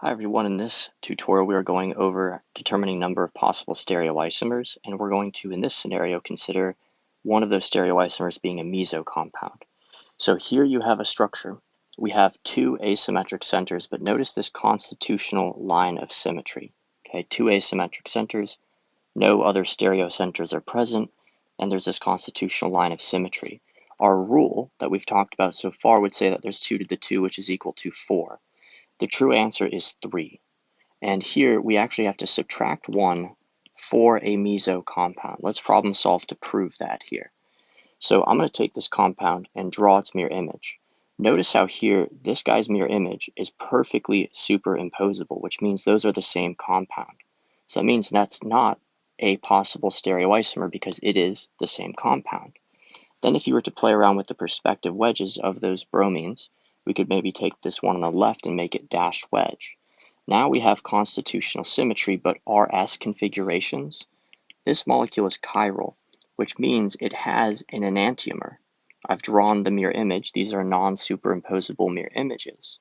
Hi everyone, in this tutorial we are going over determining number of possible stereoisomers, and we're going to, in this scenario, consider one of those stereoisomers being a meso compound. So here you have a structure. We have two asymmetric centers, but notice this constitutional line of symmetry. Okay, two asymmetric centers, no other stereocenters are present, and there's this constitutional line of symmetry. Our rule that we've talked about so far would say that there's 2 to the 2, which is equal to 4. The true answer is 3. And here we actually have to subtract 1 for a meso compound. Let's problem solve to prove that here. So I'm going to take this compound and draw its mirror image. Notice how here this guy's mirror image is perfectly superimposable, which means those are the same compound. So that means that's not a possible stereoisomer because it is the same compound. Then if you were to play around with the perspective wedges of those bromines, we could maybe take this one on the left and make it dashed wedge. Now we have constitutional symmetry, but RS configurations. This molecule is chiral, which means it has an enantiomer. I've drawn the mirror image. These are non-superimposable mirror images.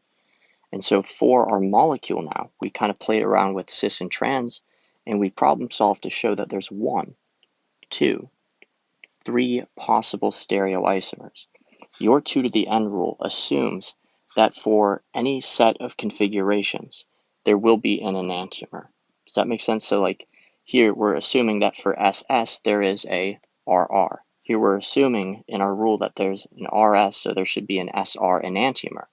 And so for our molecule now, we kind of played around with cis and trans, and we problem solved to show that there's 1, 2, 3 possible stereoisomers. Your 2 to the n rule assumes that for any set of configurations, there will be an enantiomer. Does that make sense? So like here, we're assuming that for SS, there is a RR. Here we're assuming in our rule that there's an RS, so there should be an SR enantiomer.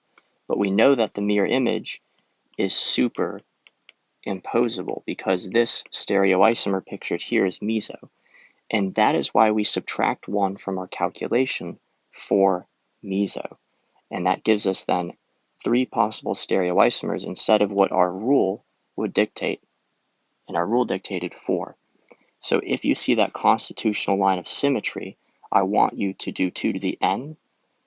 But we know that the mirror image is superimposable because this stereoisomer pictured here is meso. And that is why we subtract 1 from our calculation for meso. And that gives us then 3 possible stereoisomers instead of what our rule would dictate. And our rule dictated 4. So if you see that constitutional line of symmetry, I want you to do 2 to the n,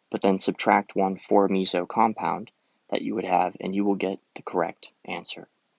but then subtract 1 for a meso compound that you would have, and you will get the correct answer.